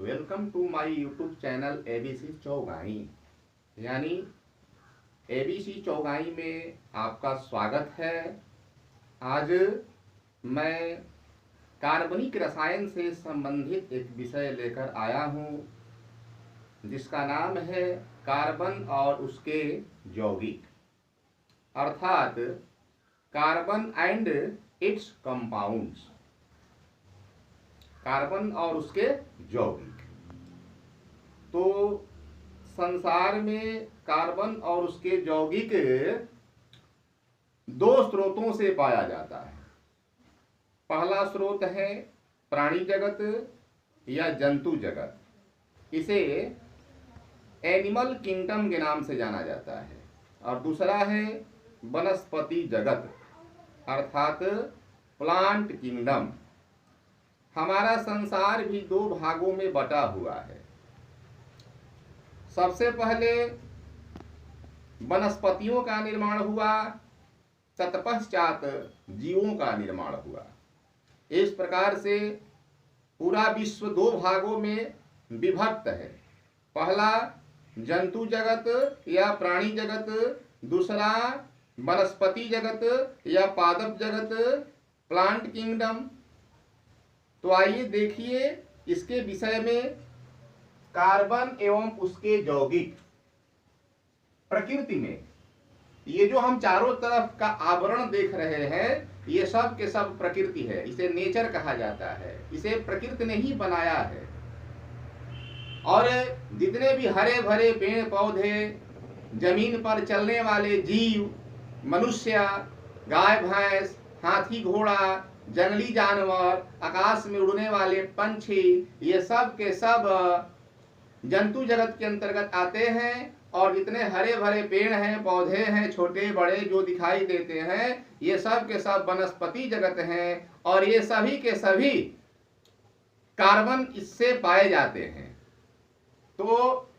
Welcome to my YouTube channel ABC चौगाई। यानी ABC चौगाई में आपका स्वागत है। आज मैं कार्बनिक रसायन से संबंधित एक विषय लेकर आया हूँ, जिसका नाम है कार्बन और उसके यौगिक, अर्थात carbon and it's compounds. Carbon और उसके यौगिक। तो संसार में कार्बन और उसके यौगिक दो स्रोतों से पाया जाता है। पहला स्रोत है प्राणी जगत या जंतु जगत, इसे एनिमल किंगडम के नाम से जाना जाता है, और दूसरा है वनस्पति जगत अर्थात प्लांट किंगडम। हमारा संसार भी दो भागों में बटा हुआ है। सबसे पहले वनस्पतियों का निर्माण हुआ, तत्पश्चात जीवों का निर्माण हुआ। इस प्रकार से पूरा विश्व दो भागों में विभक्त है। पहला जंतु जगत या प्राणी जगत, दूसरा वनस्पति जगत या पादप जगत, प्लांट किंगडम। तो आइए देखिए इसके विषय में कार्बन एवं उसके यौगिक। प्रकृति में ये जो हम चारों तरफ का आवरण देख रहे हैं, ये सब के सब प्रकृति है। इसे नेचर कहा जाता है, इसे प्रकृति ने ही बनाया है। और जितने भी हरे भरे पेड़ पौधे, जमीन पर चलने वाले जीव, मनुष्य, गाय भैंस, हाथी घोड़ा, जंगली जानवर, आकाश में उड़ने वाले पंछी, ये सब के सब जंतु जगत के अंतर्गत आते हैं। और जितने हरे भरे पेड़ हैं, पौधे हैं, छोटे बड़े जो दिखाई देते हैं, ये सब के सब वनस्पति जगत हैं। और ये सभी के सभी कार्बन इससे पाए जाते हैं। तो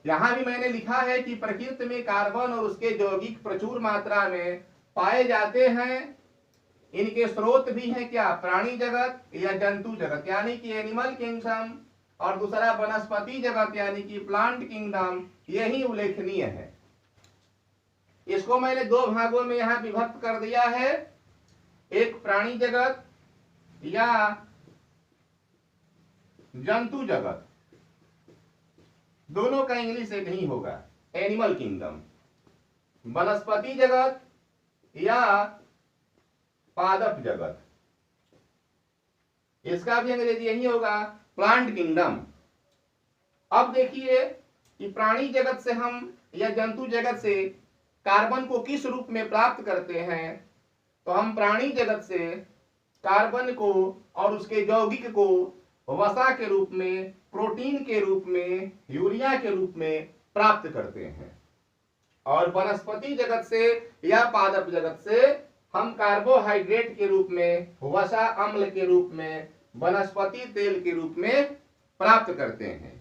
यहां भी मैंने लिखा है कि प्रकृति में कार्बन और उसके यौगिक प्रचुर मात्रा में पाए जाते हैं। इनके स्रोत भी हैं क्या? प्राणी जगत या जंतु जगत यानी कि एनिमल किंगडम, और दूसरा वनस्पति जगत यानी कि प्लांट किंगडम। यही उल्लेखनीय है। इसको मैंने दो भागों में यहां विभक्त कर दिया है। एक प्राणी जगत या जंतु जगत, दोनों का इंग्लिश एक ही होगा, एनिमल किंगडम। वनस्पति जगत या पादप जगत, इसका भी अंग्रेजी यही होगा, प्लांट किंगडम। अब देखिए कि प्राणी जगत से हम या जंतु जगत से कार्बन को किस रूप में प्राप्त करते हैं। तो हम प्राणी जगत से कार्बन को और उसके यौगिक को वसा के रूप में, प्रोटीन के रूप में, यूरिया के रूप में प्राप्त करते हैं। और वनस्पति जगत से या पादप जगत से हम कार्बोहाइड्रेट के रूप में, वसा अम्ल के रूप में, वनस्पति तेल के रूप में प्राप्त करते हैं।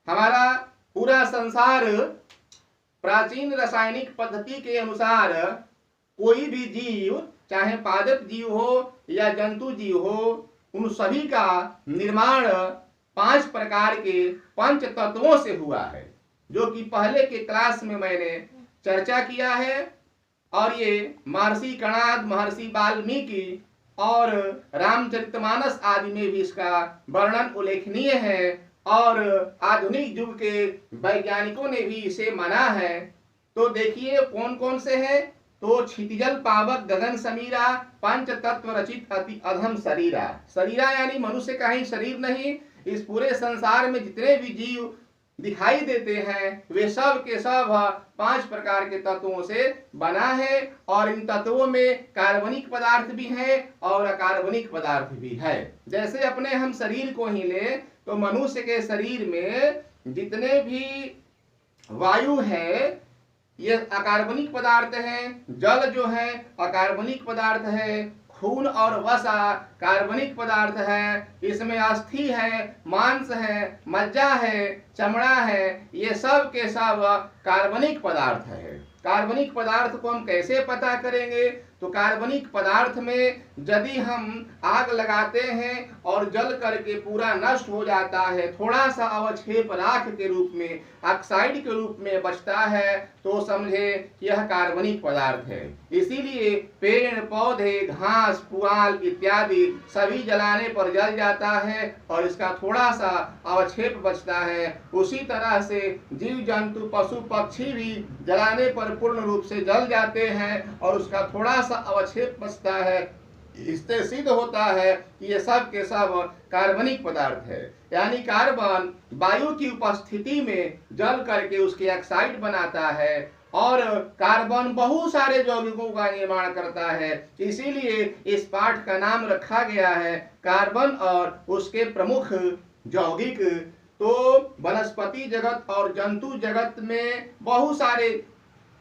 हमारा पूरा संसार प्राचीन रासायनिक पद्धति के अनुसार कोई भी जीव, चाहे पादप जीव हो या जंतु जीव हो, उन सभी का निर्माण 5 प्रकार के पंच तत्वों से हुआ है, जो कि पहले के क्लास में मैंने चर्चा किया है। और ये महर्षि कणाद, महर्षि वाल्मीकि और रामचरितमानस आदि में भी इसका वर्णन उल्लेखनीय है। और आधुनिक युग के वैज्ञानिकों ने भी इसे माना है। तो देखिए कौन कौन से हैं। तो क्षितिजल पावक गगन समीरा, पंच तत्व रचित अति अधम शरीरा। शरीरा यानी मनुष्य का ही शरीर नहीं, इस पूरे संसार में जितने भी जीव दिखाई देते हैं वे सब के सब 5 प्रकार के तत्वों से बना है। और इन तत्वों में कार्बनिक पदार्थ भी है और अकार्बनिक पदार्थ भी है। जैसे अपने हम शरीर को ही लें तो मनुष्य के शरीर में जितने भी वायु है ये अकार्बनिक पदार्थ है, जल जो है अकार्बनिक पदार्थ है, खून और वसा कार्बनिक पदार्थ है, इसमें अस्थि है, मांस है, मज्जा है, चमड़ा है, ये सब के सब कार्बनिक पदार्थ है। कार्बनिक पदार्थ को हम कैसे पता करेंगे? तो कार्बनिक पदार्थ में यदि हम आग लगाते हैं और जल करके पूरा नष्ट हो जाता है, थोड़ा सा अवक्षेप राख के रूप में, ऑक्साइड के रूप में बचता है, तो समझे यह कार्बनिक पदार्थ है। इसीलिए पेड़ पौधे, घास, पुआल इत्यादि सभी जलाने पर जल जाता है और इसका थोड़ा सा अवक्षेप बचता है। उसी तरह से जीव जंतु पशु पक्षी भी जलाने पर पूर्ण रूप से जल जाते हैं और उसका थोड़ा सा अवक्षेप बचता है। इससे सिद्ध होता है कि ये सब के सब कार्बनिक पदार्थ है। यानी कार्बन वायु की उपस्थिति में जल करके उसके ऑक्साइड बनाता है और कार्बन बहुत सारे यौगिकों का निर्माण करता है। इसीलिए इस पाठ का नाम रखा गया है कार्बन और उसके प्रमुख यौगिक। तो वनस्पति जगत और जंतु जगत में बहुत सारे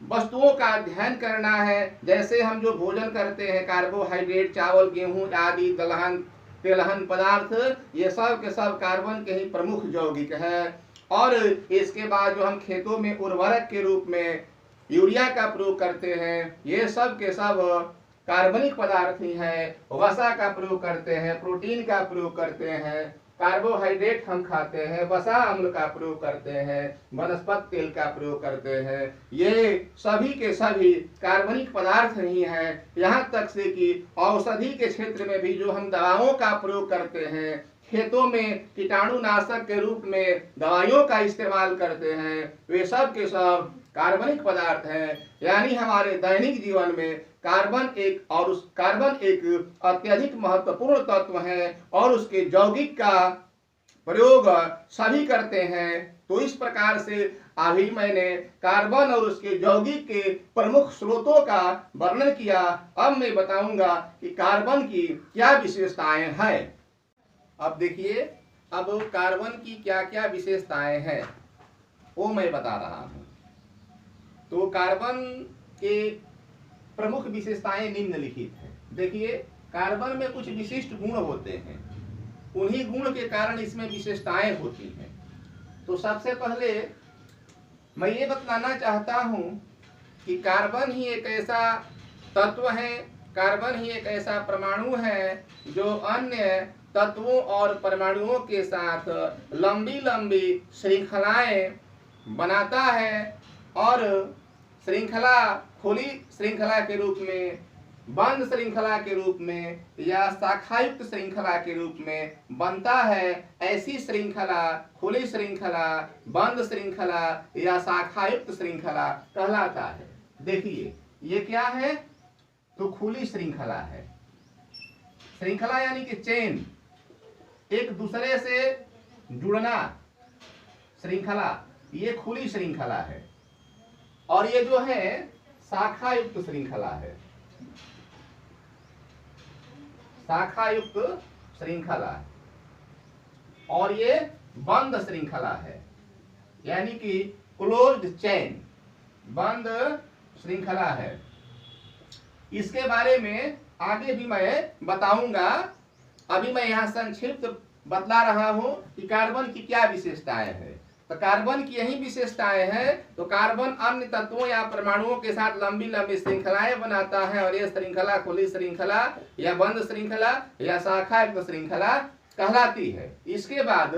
वस्तुओं का अध्ययन करना है। जैसे हम जो भोजन करते हैं, कार्बोहाइड्रेट, चावल, गेहूं आदि, दलहन, तेलहन पदार्थ, ये सब के सब कार्बन के ही प्रमुख यौगिक है। और इसके बाद जो हम खेतों में उर्वरक के रूप में यूरिया का प्रयोग करते हैं, ये सब के सब कार्बनिक पदार्थ ही है। वसा का प्रयोग करते हैं, प्रोटीन का प्रयोग करते हैं, कार्बोहाइड्रेट हम खाते हैं, वसा अम्ल का प्रयोग करते हैं, वनस्पति तेल का प्रयोग करते हैं, ये सभी के सभी कार्बनिक पदार्थ ही हैं। यहाँ तक से कि औषधि के क्षेत्र में भी जो हम दवाओं का प्रयोग करते हैं, खेतों में कीटाणुनाशक के रूप में दवाइयों का इस्तेमाल करते हैं, वे सब के सब कार्बनिक पदार्थ हैं। यानी हमारे दैनिक जीवन में कार्बन एक अत्यधिक महत्वपूर्ण तत्व है और उसके यौगिक का प्रयोग सभी करते हैं। तो इस प्रकार से अभी मैंने कार्बन और उसके यौगिक के प्रमुख स्रोतों का वर्णन किया। अब मैं बताऊंगा कि कार्बन की क्या विशेषताएं हैं। अब देखिए, अब कार्बन की क्या क्या विशेषताएं हैं वो मैं बता रहा हूं। तो कार्बन के प्रमुख विशेषताएं निम्नलिखित हैं। देखिए, कार्बन में कुछ विशिष्ट गुण होते हैं, उन्हीं गुण के कारण इसमें विशेषताएं होती हैं। तो सबसे पहले मैं ये बतलाना चाहता हूं कि कार्बन ही एक ऐसा तत्व है, कार्बन ही एक ऐसा परमाणु है जो अन्य तत्वों और परमाणुओं के साथ लंबी लंबी श्रृंखलाएं बनाता है और श्रृंखला खुली श्रृंखला के रूप में, बंद श्रृंखला के रूप में या शाखायुक्त श्रृंखला के रूप में बनता है। ऐसी श्रृंखला खुली श्रृंखला, बंद श्रृंखला या शाखायुक्त श्रृंखला कहलाता है। देखिए, ये क्या है? तो खुली श्रृंखला है। श्रृंखला यानी कि चेन, एक दूसरे से जुड़ना, श्रृंखला, ये खुली श्रृंखला है। और ये जो है शाखा युक्त श्रृंखला है, शाखा युक्त श्रृंखला। और ये बंद श्रृंखला है, यानी कि क्लोज्ड चेन, बंद श्रृंखला है। इसके बारे में आगे भी मैं बताऊंगा। अभी मैं यहाँ संक्षिप्त बतला रहा हूं कि कार्बन की क्या विशेषताएं हैं। तो कार्बन की यही विशेषताएं हैं। तो कार्बन अन्य तत्वों या परमाणुओं के साथ लंबी लंबी श्रृंखलाएं बनाता है और ये श्रृंखला खुली श्रृंखला या बंद श्रृंखला या शाखा युक्त श्रृंखला कहलाती है। इसके बाद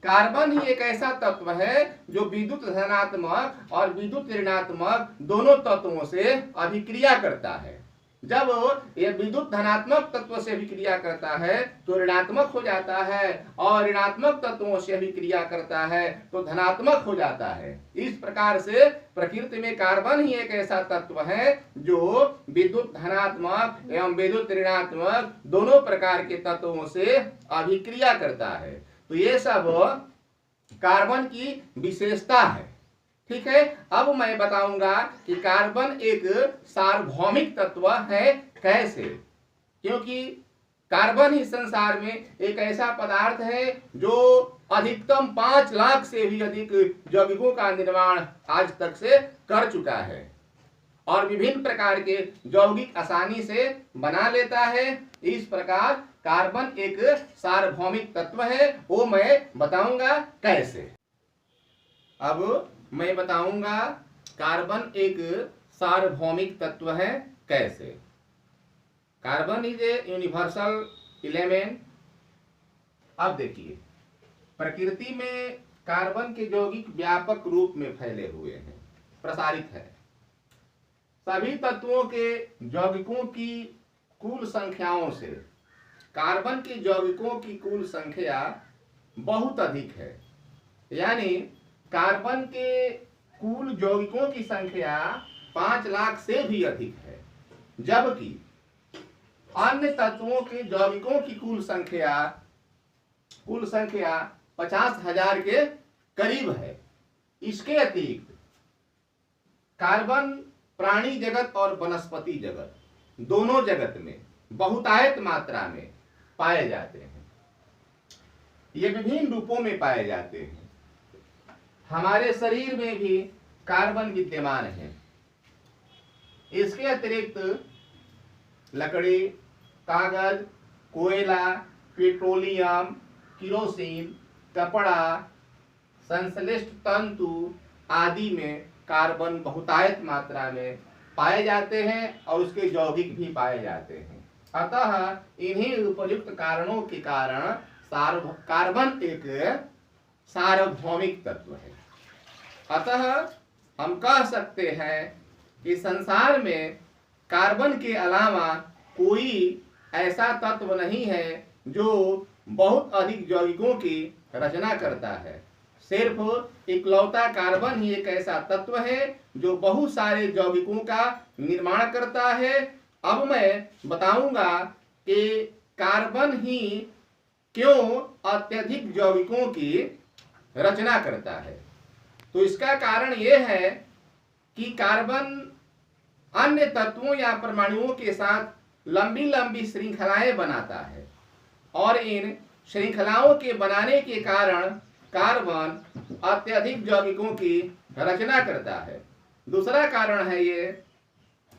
कार्बन ही एक ऐसा तत्व है जो विद्युत धनात्मक और विद्युत ऋणात्मक दोनों तत्वों से अभिक्रिया करता है। जब यह विद्युत धनात्मक तत्व से अभिक्रिया करता है तो ऋणात्मक हो जाता है और ऋणात्मक तत्वों से अभिक्रिया करता है तो धनात्मक हो जाता है। इस प्रकार से प्रकृति में कार्बन ही एक ऐसा तत्व है जो विद्युत धनात्मक एवं विद्युत ऋणात्मक दोनों प्रकार के तत्वों से अभिक्रिया करता है। तो ये सब कार्बन की विशेषता है। ठीक है, अब मैं बताऊंगा कि कार्बन एक सार्वभौमिक तत्व है कैसे। क्योंकि कार्बन ही संसार में एक ऐसा पदार्थ है जो अधिकतम 5 लाख से भी अधिक यौगिकों का निर्माण आज तक से कर चुका है और विभिन्न प्रकार के यौगिक आसानी से बना लेता है। इस प्रकार कार्बन एक सार्वभौमिक तत्व है, वो मैं बताऊंगा कैसे। अब मैं बताऊंगा कार्बन एक सार्वभौमिक तत्व है कैसे? Carbon is a universal element. अब देखिए, प्रकृति में कार्बन के यौगिक व्यापक रूप में फैले हुए हैं, प्रसारित है। सभी तत्वों के यौगिकों की कुल संख्याओं से कार्बन के यौगिकों की कुल संख्या बहुत अधिक है। यानी कार्बन के कुल यौगिकों की संख्या 5 लाख से भी अधिक है, जबकि अन्य तत्वों के यौगिकों की कुल संख्या 50,000 के करीब है। इसके अतिरिक्त कार्बन प्राणी जगत और वनस्पति जगत, दोनों जगत में बहुतायत मात्रा में पाए जाते हैं। ये विभिन्न रूपों में पाए जाते हैं। हमारे शरीर में भी कार्बन विद्यमान है। इसके अतिरिक्त लकड़ी, कागज, कोयला, पेट्रोलियम, किरोसिन, कपड़ा, संश्लिष्ट तंतु आदि में कार्बन बहुतायत मात्रा में पाए जाते हैं और उसके यौगिक भी पाए जाते हैं। अतः इन्हीं उपयुक्त कारणों के कारण कार्बन एक सार्वभौमिक तत्व है। अतः हम कह सकते हैं कि संसार में कार्बन के अलावा कोई ऐसा तत्व नहीं है जो बहुत अधिक यौगिकों की रचना करता है। सिर्फ इकलौता कार्बन ही एक ऐसा तत्व है जो बहुत सारे यौगिकों का निर्माण करता है। अब मैं बताऊंगा कि कार्बन ही क्यों अत्यधिक यौगिकों की रचना करता है। तो इसका कारण यह है कि कार्बन अन्य तत्वों या परमाणुओं के साथ लंबी लंबी श्रृंखलाएं बनाता है और इन श्रृंखलाओं के बनाने के कारण कार्बन अत्यधिक यौगिकों की रचना करता है। दूसरा कारण है ये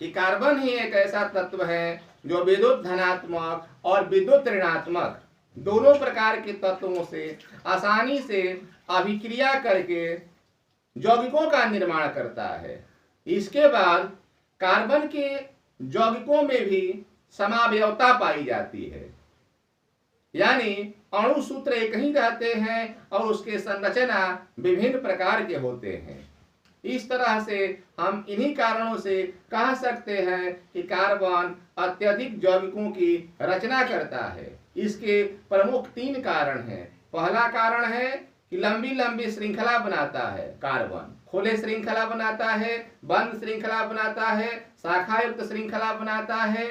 कि कार्बन ही एक ऐसा तत्व है जो विद्युत धनात्मक और विद्युत ऋणात्मक दोनों प्रकार के तत्वों से आसानी से अभिक्रिया करके यौगिकों का निर्माण करता है। इसके बाद कार्बन के यौगिकों में भी समावयवता पाई जाती है, यानी अणु सूत्र एक ही रहते हैं और उसके संरचना विभिन्न प्रकार के होते हैं। इस तरह से हम इन्हीं कारणों से कह सकते हैं कि कार्बन अत्यधिक यौगिकों की रचना करता है। इसके प्रमुख 3 कारण हैं। पहला कारण है कि लंबी लंबी श्रृंखला बनाता है। कार्बन खुले श्रृंखला बनाता है, बंद श्रृंखला बनाता है, शाखायुक्त श्रृंखला बनाता है।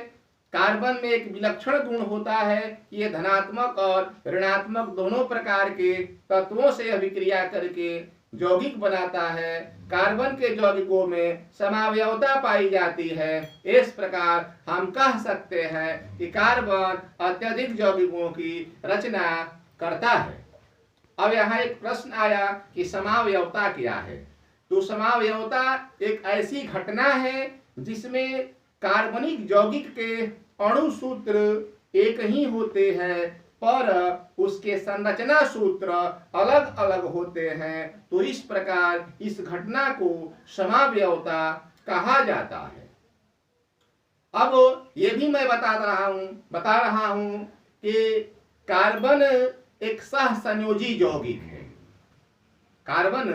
कार्बन में एक विलक्षण गुण होता है, ये धनात्मक और ऋणात्मक दोनों प्रकार के तत्वों से अभिक्रिया करके यौगिक बनाता है। कार्बन के यौगिकों में समावयवता पाई जाती है। इस प्रकार हम कह सकते हैं कि कार्बन अत्यधिक यौगिकों की रचना करता है। अब यहाँ एक प्रश्न आया कि समावयवता क्या है। तो समावयवता एक ऐसी घटना है जिसमें कार्बनिक यौगिक के अणु सूत्र एक ही होते हैं पर उसके संरचना सूत्र अलग अलग होते हैं। तो इस प्रकार इस घटना को समावयवता कहा जाता है। अब ये भी मैं बता रहा हूं कि कार्बन एक सहसंयोजी यौगिक है। कार्बन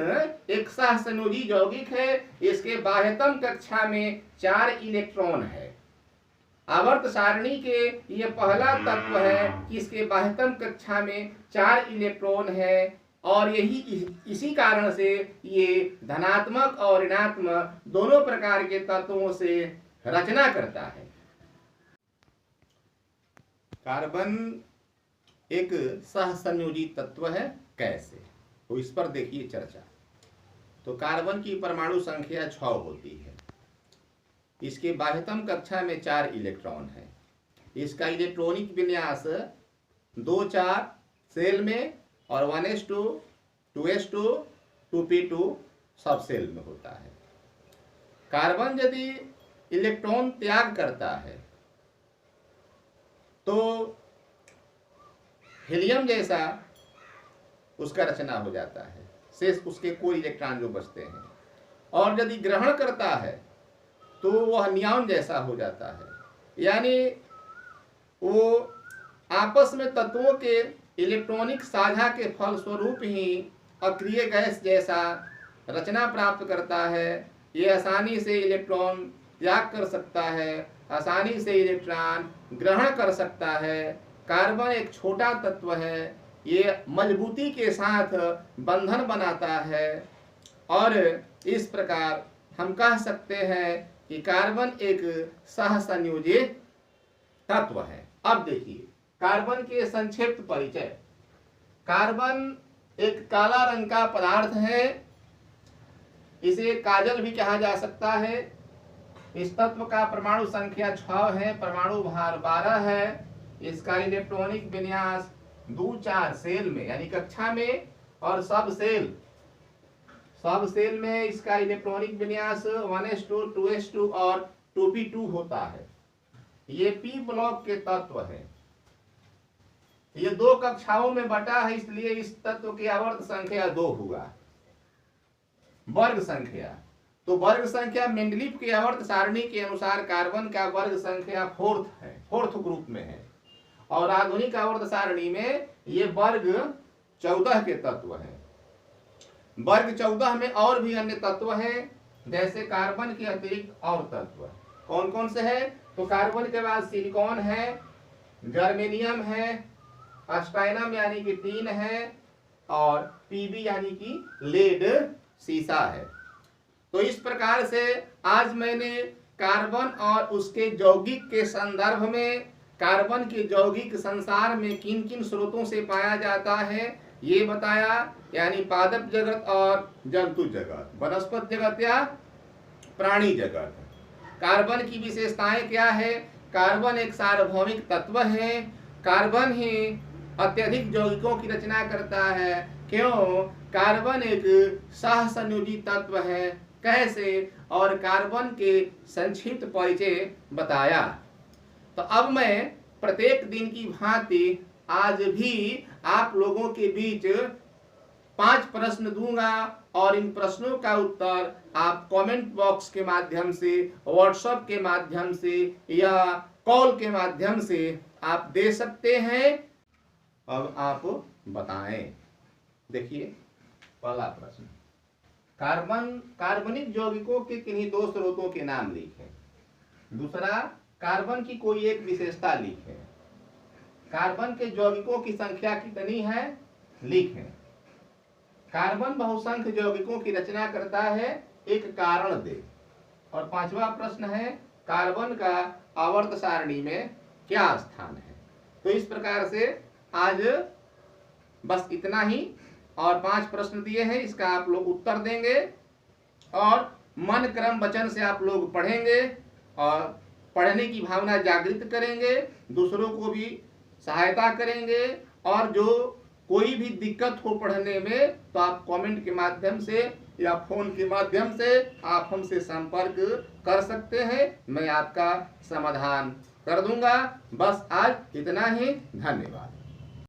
एक सहसंयोजी यौगिक है। इसके बाह्यतम कक्षा में 4 इलेक्ट्रॉन है। आवर्त सारणी के ये पहला तत्व है कि इसके बाह्यतम कक्षा में 4 इलेक्ट्रॉन है और यही इसी कारण से ये धनात्मक और ऋणात्मक दोनों प्रकार के तत्वों से रचना करता है। कार्बन एक सहसंयोजी तत्व है। कैसे? तो इस पर देखिए चर्चा। तो कार्बन की परमाणु संख्या 6 होती है। इसके बाह्यतम कक्षा में 4 इलेक्ट्रॉन है। इसका इलेक्ट्रॉनिक विन्यास 2-4 सेल में और 1s2 2s2 2p2 सब सेल में होता है। कार्बन यदि इलेक्ट्रॉन त्याग करता है तो हीलियम जैसा उसका रचना हो जाता है, शेष उसके कोई इलेक्ट्रॉन जो बचते हैं। और यदि ग्रहण करता है तो वह नियॉन जैसा हो जाता है। यानी वो आपस में तत्वों के इलेक्ट्रॉनिक साझा के फलस्वरूप ही अक्रिय गैस जैसा रचना प्राप्त करता है। ये आसानी से इलेक्ट्रॉन त्याग कर सकता है, आसानी से इलेक्ट्रॉन ग्रहण कर सकता है। कार्बन एक छोटा तत्व है, ये मजबूती के साथ बंधन बनाता है और इस प्रकार हम कह सकते हैं कि कार्बन एक सहसंयोजित तत्व है। अब देखिए कार्बन के संक्षिप्त परिचय। कार्बन एक काला रंग का पदार्थ है, इसे काजल भी कहा जा सकता है। इस तत्व का परमाणु संख्या 6 है, परमाणु भार 12 है। इसका इलेक्ट्रॉनिक विन्यास 2-4 सेल में यानी कक्षा में और सब सेल में इसका इलेक्ट्रॉनिक विन्यास 1s2 2s2 और 2p2 होता है। ये p ब्लॉक के तत्व है। ये 2 कक्षाओं में बटा है, इसलिए इस तत्व की आवर्त संख्या 2 हुआ। वर्ग संख्या, तो वर्ग संख्या मेंडलीफ की आवर्त सारणी के अनुसार कार्बन का वर्ग संख्या 4th है, 4th ग्रुप में है। और आधुनिक आवर्त सारणी में ये वर्ग 14 के तत्व है। वर्ग 14 में और भी अन्य तत्व हैं, जैसे कार्बन के अतिरिक्त और तत्व कौन कौन से हैं? तो कार्बन के बाद सिलिकॉन है, जर्मेनियम है, अस्टाइनम यानी कि टीन है और पीबी यानी कि लेड सीसा है। तो इस प्रकार से आज मैंने कार्बन और उसके यौगिक के संदर्भ में कार्बन के यौगिक संसार में किन किन स्रोतों से पाया जाता है ये बताया, यानी पादप जगत और जंतु जगत, वनस्पति जगत या प्राणी जगत। कार्बन की विशेषताएं क्या है? कार्बन एक सार्वभौमिक तत्व है। कार्बन ही अत्यधिक यौगिकों की रचना करता है। क्यों? कार्बन एक सहसंयोजी तत्व है। कैसे? और कार्बन के संक्षिप्त परिचय बताया। तो अब मैं प्रत्येक दिन की भांति आज भी आप लोगों के बीच 5 प्रश्न दूंगा और इन प्रश्नों का उत्तर आप कमेंट बॉक्स के माध्यम से, व्हाट्सएप के माध्यम से या कॉल के माध्यम से आप दे सकते हैं। अब आप बताएं। देखिए पहला प्रश्न, कार्बनिक यौगिकों के किन्हीं 2 स्रोतों के नाम लिखें। दूसरा, कार्बन की कोई एक विशेषता लिखें। कार्बन के यौगिकों की संख्या कितनी है लिखें। कार्बन बहुसंख्य यौगिकों की रचना करता है, एक कारण दे। और 5वां प्रश्न है, कार्बन का आवर्त सारणी में क्या स्थान है। तो इस प्रकार से आज बस इतना ही, और 5 प्रश्न दिए हैं, इसका आप लोग उत्तर देंगे और मन क्रम वचन से आप लोग पढ़ेंगे और पढ़ने की भावना जागृत करेंगे, दूसरों को भी सहायता करेंगे। और जो कोई भी दिक्कत हो पढ़ने में तो आप कमेंट के माध्यम से या फोन के माध्यम से आप हमसे संपर्क कर सकते हैं, मैं आपका समाधान कर दूंगा। बस आज इतना ही, धन्यवाद।